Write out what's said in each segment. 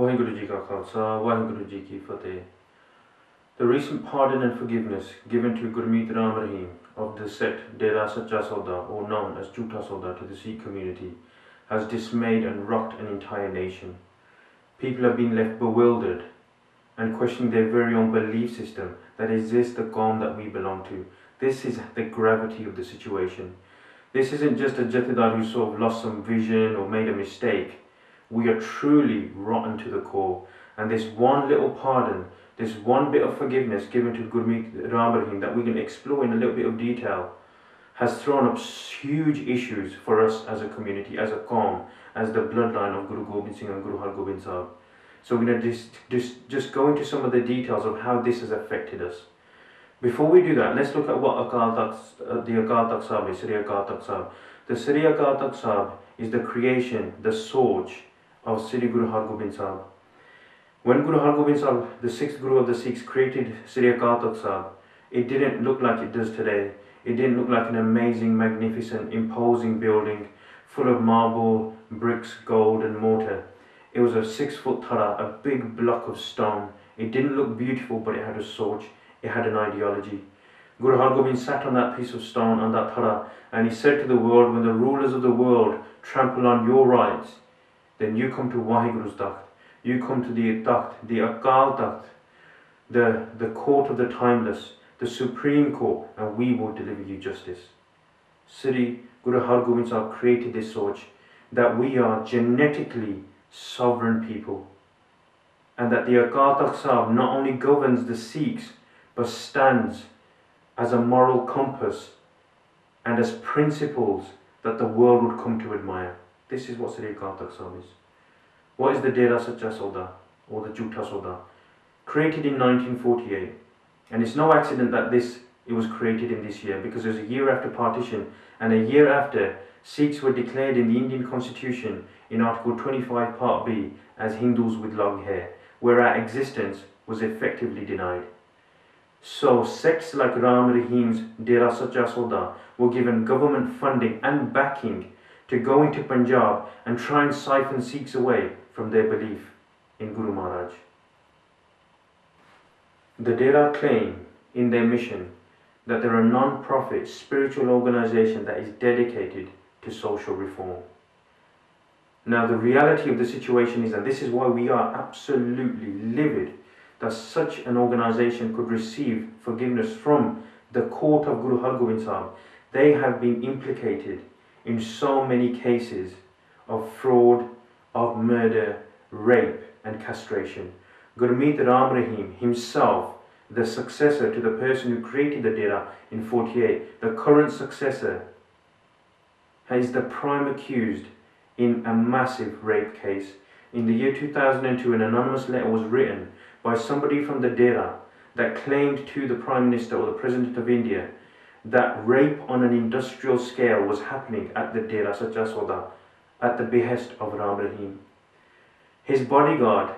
Waheguru Ji Ka Khalsa, Waheguru Ji Ki Fateh. The recent pardon and forgiveness given to Gurmeet Ram Rahim of the sect Dera Sauda, or known as Jhoota Sauda, to the Sikh community has dismayed and rocked an entire nation. People have been left bewildered and questioning their very own belief system, that is this the Kaum that we belong to? This is the gravity of the situation. This isn't just a Jathedar who sort of lost some vision or made a mistake. We are truly rotten to the core, and this one little pardon, this one bit of forgiveness given to Gurmeet Ram Rahim that we can explore in a little bit of detail has thrown up huge issues for us as a community, as a Kaum, as the bloodline of Guru Gobind Singh and Guru Har Gobind Sahib. So we're going to just go into some of the details of how this has affected us. Before we do that, let's look at what the Akaal Takhat Sahib is, Sri Akaal Takhat Sahib. The Sri Akaal Takhat Sahib is the creation, the source of Sri Guru Har Gobind Sahib. When Guru Har Gobind Sahib, the 6th Guru of the Sikhs, created Sri Akaal Takhat Sahib, it didn't look like it does today. It didn't look like an amazing, magnificent, imposing building full of marble, bricks, gold and mortar. It was a 6-foot thara, a big block of stone. It didn't look beautiful, but it had a source. It had an ideology. Guru Har Gobind sat on that piece of stone, on that thara, and he said to the world, when the rulers of the world trample on your rights, then you come to Waheguru's Takht. You come to the Takht, the Akaal Takht, the court of the timeless, the supreme court, and we will deliver you justice. Sri Guru Har Gobind Sahib created this source, that we are genetically sovereign people, and that the Akaal Takhat Sahib not only governs the Sikhs, but stands as a moral compass and as principles that the world would come to admire. This is what Sri Akaal Takhat Sahib is. What is the Dera Sauda, or the Jhoota Sauda? Created in 1948, and it's no accident that it was created in this year, because it was a year after partition, and a year after Sikhs were declared in the Indian Constitution in Article 25 Part B as Hindus with long hair, where our existence was effectively denied. So sects like Ram Rahim's Dera Sauda were given government funding and backing to go into Punjab and try and siphon Sikhs away from their belief in Guru Maharaj. The Dera claim in their mission that they're a non-profit spiritual organization that is dedicated to social reform. Now the reality of the situation is, and this is why we are absolutely livid that such an organization could receive forgiveness from the court of Guru Har Gobind Sahib. They have been implicated in so many cases of fraud, of murder, rape and castration. Gurmeet Ram Rahim himself, the successor to the person who created the Dera in 48, the current successor, is the prime accused in a massive rape case. In the year 2002, an anonymous letter was written by somebody from the Dera that claimed to the Prime Minister or the President of India that rape on an industrial scale was happening at the Dera Sauda at the behest of Ram Rahim. His bodyguard,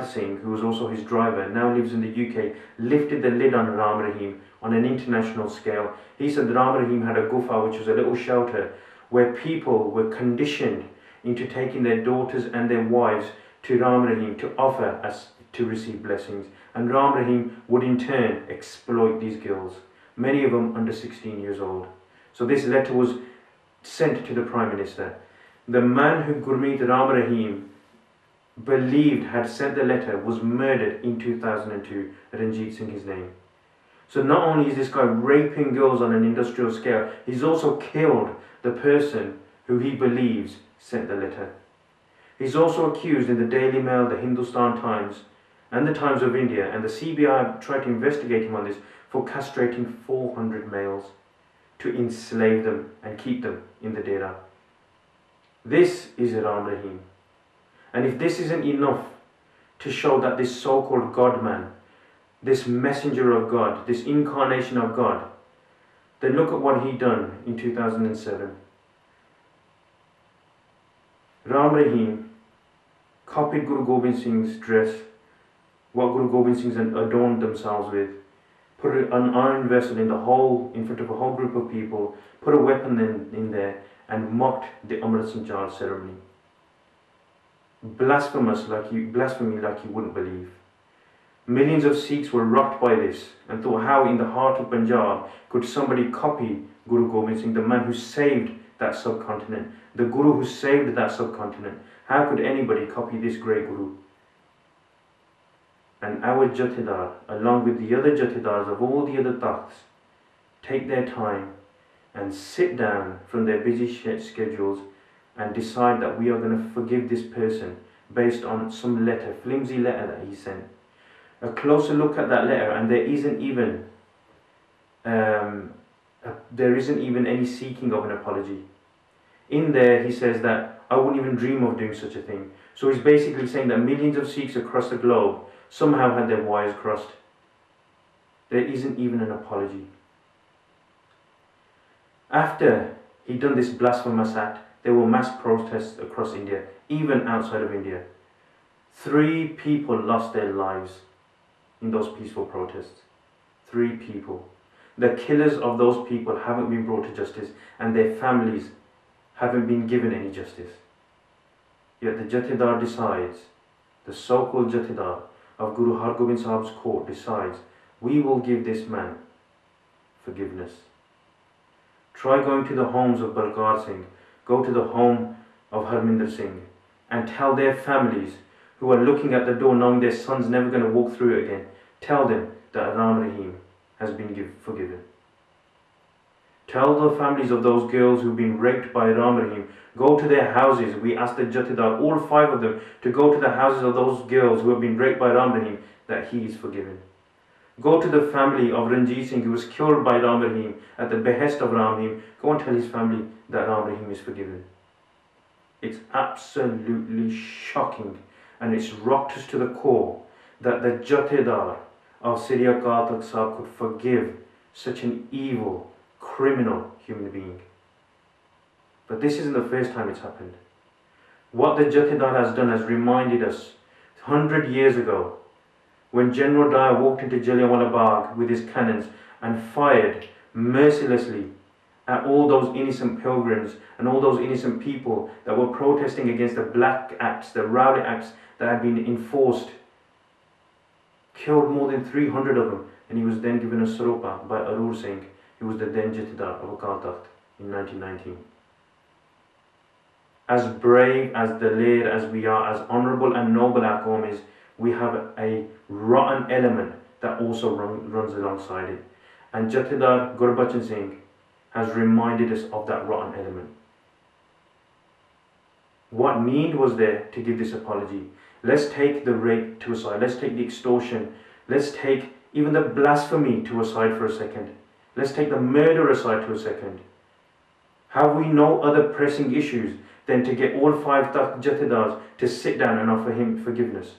Singh, who was also his driver, now lives in the UK, lifted the lid on Ram Rahim on an international scale. He said that Ram Rahim had a gufa, which was a little shelter, where people were conditioned into taking their daughters and their wives to Ram Rahim to offer as to receive blessings. And Ram Rahim would in turn exploit these girls, many of them under 16 years old. So this letter was sent to the Prime Minister. The man who Gurmeet Ram Rahim believed had sent the letter was murdered in 2002, Ranjit Singh his name. So not only is this guy raping girls on an industrial scale, he's also killed the person who he believes sent the letter. He's also accused in the Daily Mail, the Hindustan Times and the Times of India, and the CBI tried to investigate him on this, for castrating 400 males to enslave them and keep them in the Dera. This is Ram Rahim. And if this isn't enough to show that this so-called God-man, this messenger of God, this incarnation of God, then look at what he done in 2007. Ram Rahim copied Guru Gobind Singh's dress, what Guru Gobind Singh's adorned themselves with, put an iron vessel in front of a whole group of people, put a weapon in there, and mocked the Amritsar ceremony. blasphemy like you wouldn't believe. Millions of Sikhs were rocked by this and thought, how in the heart of Punjab could somebody copy Guru Gobind Singh, the man who saved that subcontinent, the Guru who saved that subcontinent? How could anybody copy this great Guru? And our Jathedar, along with the other Jathedars of all the other Takhts, take their time and sit down from their busy schedules and decide that we are going to forgive this person based on some letter, flimsy letter that he sent. A closer look at that letter, and there isn't even any seeking of an apology. In there, he says that I wouldn't even dream of doing such a thing. So he's basically saying that millions of Sikhs across the globe somehow had their wires crossed. There isn't even an apology. After he'd done this blasphemous act, there were mass protests across India, even outside of India. 3 people lost their lives in those peaceful protests. 3 people. The killers of those people haven't been brought to justice, and their families haven't been given any justice. Yet the Jathedar decides, the so-called Jathedar of Guru Har Gobind Sahib's court decides, we will give this man forgiveness. Try going to the homes of Balkar Singh, go to the home of Harminder Singh, and tell their families who are looking at the door knowing their son's never going to walk through it again, tell them that Ram Rahim has been forgiven. Tell the families of those girls who've been raped by Ram Rahim, go to their houses. We asked the Jathedar, all 5 of them, to go to the houses of those girls who have been raped by Ram Rahim, that he is forgiven. Go to the family of Ranjit Singh, who was killed by Ram Rahim at the behest of Ram Rahim. Go and tell his family that Ram Rahim is forgiven. It's absolutely shocking, and it's rocked us to the core that the Jathedar of Sri Akaal Takhat Sahib could forgive such an evil, criminal human being. But this isn't the first time it's happened. What the Jathedar has done has reminded us 100 years ago, when General Dyer walked into Jallianwala Bagh with his cannons and fired mercilessly at all those innocent pilgrims and all those innocent people that were protesting against the black acts, the rowdy acts that had been enforced. Killed more than 300 of them, and he was then given a saropa by Hazoor Singh, who was the then Jathedar of Akaal Takht in 1919. As brave, as daleer as we are, as honourable and noble our Kaum is, we have a rotten element that also runs alongside it. And Jathedar Gurbachan Singh has reminded us of that rotten element. What need was there to give this apology? Let's take the rape to a side. Let's take the extortion. Let's take even the blasphemy to a side for a second. Let's take the murder aside to a second. Have we no other pressing issues than to get all 5 Jathedars to sit down and offer him forgiveness?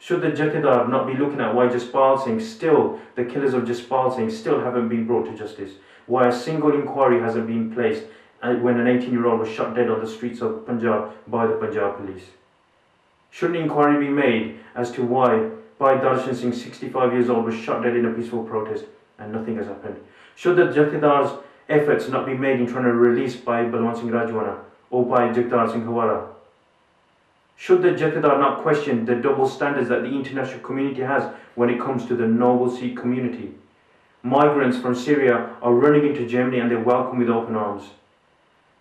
Should the Jathedar not be looking at why Jaspal Singh, still, the killers of Jaspal Singh, still haven't been brought to justice? Why a single inquiry hasn't been placed when an 18-year-old was shot dead on the streets of Punjab by the Punjab police? Should an inquiry be made as to why Bhai Darshan Singh, 65 years old, was shot dead in a peaceful protest and nothing has happened? Should the Jathedar's efforts not be made in trying to release Bhai Balwant Singh Rajoana or Bhai Jagdar Singh Hawara? Should the Jathedar not question the double standards that the international community has when it comes to the noble Sikh community? Migrants from Syria are running into Germany and they're welcomed with open arms.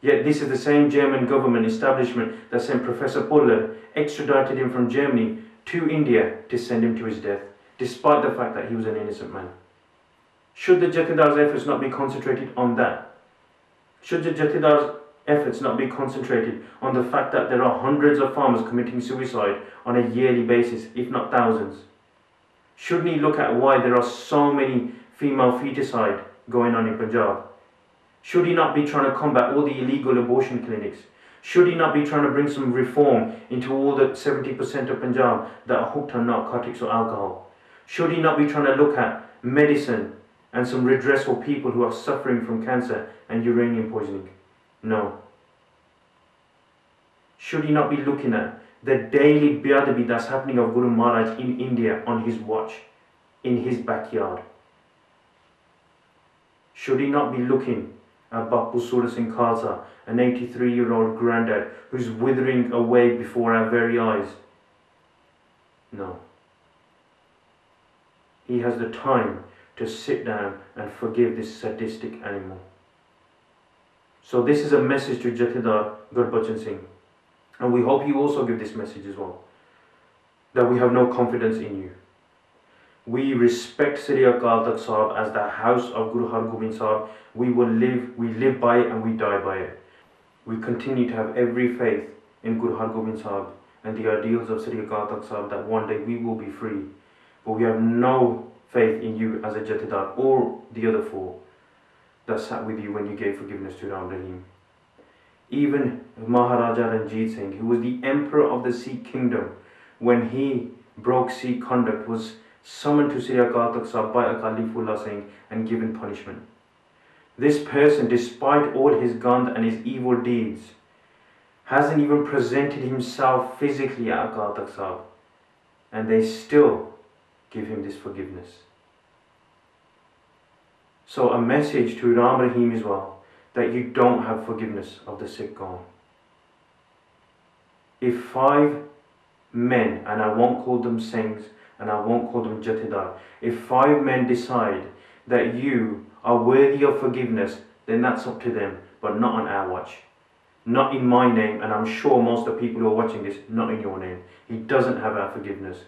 Yet this is the same German government establishment that sent Professor Puller, extradited him from Germany to India to send him to his death, despite the fact that he was an innocent man. Should the Jathedar's efforts not be concentrated on that? Should the Jathedar's efforts not be concentrated on the fact that there are hundreds of farmers committing suicide on a yearly basis, if not thousands? Shouldn't he look at why there are so many female feticide going on in Punjab? Should he not be trying to combat all the illegal abortion clinics? Should he not be trying to bring some reform into all the 70% of Punjab that are hooked on narcotics or alcohol? Should he not be trying to look at medicine and some redress for people who are suffering from cancer and uranium poisoning? No. Should he not be looking at the daily beadabi that's happening of Guru Maharaj in India on his watch, in his backyard? Should he not be looking at Bapu Sura Singh Khalsa, an 83-year-old granddad who's withering away before our very eyes. No. He has the time to sit down and forgive this sadistic animal. So this is a message to Jathedar Gurbachan Singh, and we hope you also give this message as well, that we have no confidence in you. We respect Sri Akaal Takht Sahib as the house of Guru Har Gobind Sahib. We live by it and we die by it. We continue to have every faith in Guru Har Gobind Sahib and the ideals of Sri Akaal Takht Sahib that one day we will be free. But we have no faith in you as a Jathedar or the other four that sat with you when you gave forgiveness to Ram Rahim. Even Maharaja Ranjit Singh, who was the emperor of the Sikh kingdom, when he broke Sikh conduct, was summoned to Sri Akaal Takht Sahib by Akal Singh and given punishment. This person, despite all his gand and his evil deeds, hasn't even presented himself physically at Akaal Takht Sahib, and they still give him this forgiveness. So a message to Ram Rahim as well, that you don't have forgiveness of the Sikh Kaum. If 5 men, and I won't call them Singhs and I won't call them Jathedar, if 5 men decide that you are worthy of forgiveness, then that's up to them, but not on our watch. Not in my name, and I'm sure most of the people who are watching this, not in your name. He doesn't have our forgiveness.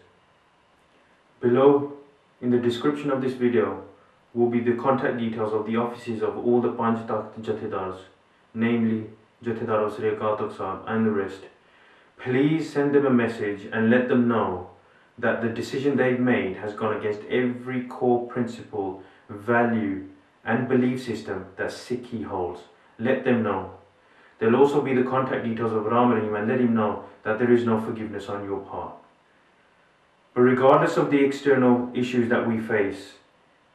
Below, in the description of this video, will be the contact details of the offices of all the Panj Jathedars, namely Jathedar of Sri Akaal Takht Sahib and the rest. Please send them a message and let them know that the decision they've made has gone against every core principle, value and belief system that Sikhi holds. Let them know. There'll also be the contact details of Ram Rahim, and let him know that there is no forgiveness on your part. But regardless of the external issues that we face,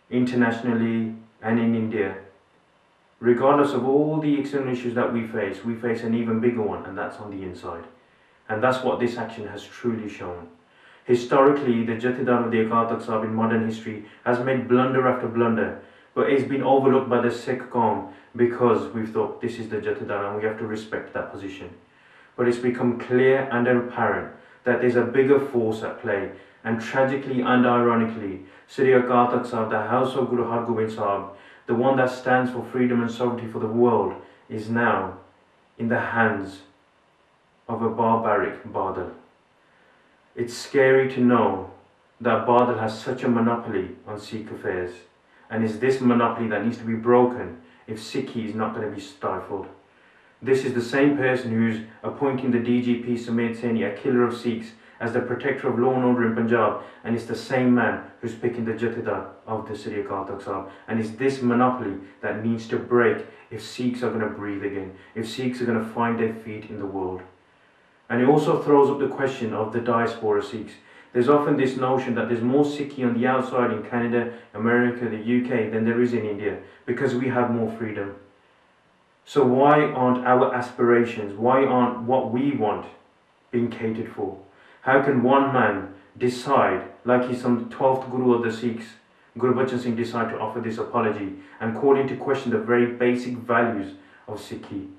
internationally and in India, regardless of all the external issues that we face an even bigger one, and that's on the inside. And that's what this action has truly shown. Historically, the Jathedar of the Akaal Takht Sahib in modern history has made blunder after blunder, but it's been overlooked by the Sikh Kaum because we've thought this is the Jathedar and we have to respect that position. But it's become clear and apparent that there's a bigger force at play, and tragically and ironically, Sri Akaal Takht Sahib, the house of Guru Har Gobind Sahib, the one that stands for freedom and sovereignty for the world, is now in the hands of a barbaric Badal. It's scary to know that Badal has such a monopoly on Sikh affairs, and it's this monopoly that needs to be broken if Sikhi is not going to be stifled. This is the same person who's appointing the DGP Sumedh Saini, a killer of Sikhs, as the protector of law and order in Punjab, and it's the same man who's picking the Jathedar of the Sri Akaal Takht Sahib. And it's this monopoly that needs to break if Sikhs are going to breathe again, if Sikhs are going to find their feet in the world. And it also throws up the question of the diaspora Sikhs. There's often this notion that there's more Sikhi on the outside in Canada, America, the UK than there is in India, because we have more freedom. So why aren't our aspirations, why aren't what we want being catered for? How can one man decide, like he's some 12th Guru of the Sikhs, Gurbachan Singh, decide to offer this apology and call into question the very basic values of Sikhi?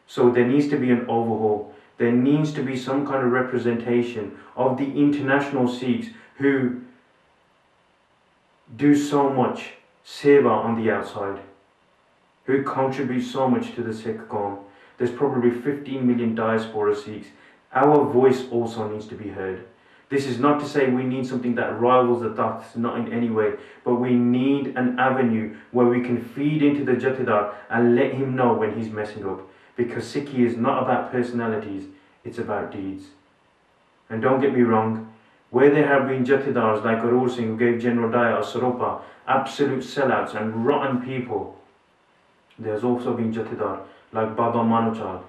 So there needs to be an overhaul. There needs to be some kind of representation of the international Sikhs who do so much seva on the outside, who contribute so much to the Sikh Kaum. There's probably 15 million diaspora Sikhs. Our voice also needs to be heard. This is not to say we need something that rivals the Takhts, not in any way, but we need an avenue where we can feed into the Jathedar and let him know when he's messing up. Because Sikhi is not about personalities, it's about deeds. And don't get me wrong, where there have been Jathedars like Arur Singh, who gave General Daya or Saropa, absolute sellouts and rotten people, there's also been Jathedar like Baba Manochal,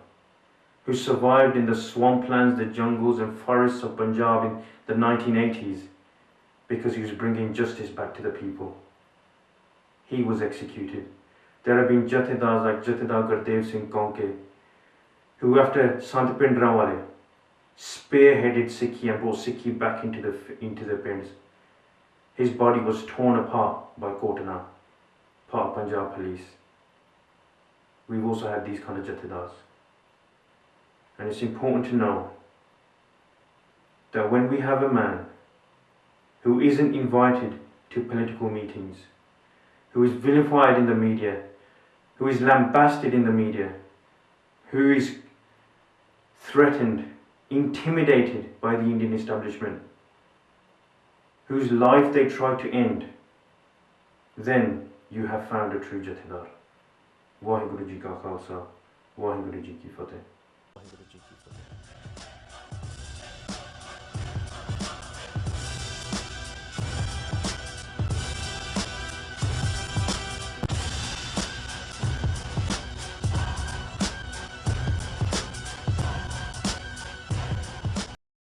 who survived in the swamplands, the jungles and forests of Punjab in the 1980s because he was bringing justice back to the people. He was executed. There have been Jathedars like Jathedar Gurdev Singh Konke, who after Sant Pindrawale spearheaded Sikhi and brought Sikhi back into the Pinds. His body was torn apart by Kotana, part of Punjab police. we've also had these kind of Jathedars. And it's important to know that when we have a man who isn't invited to political meetings, who is vilified in the media, who is lambasted in the media, who is threatened, intimidated by the Indian establishment, whose life they try to end, then you have found a true Jathedar. Waheguru Ji Ka Khalsa, Waheguru Ji Ki Fateh.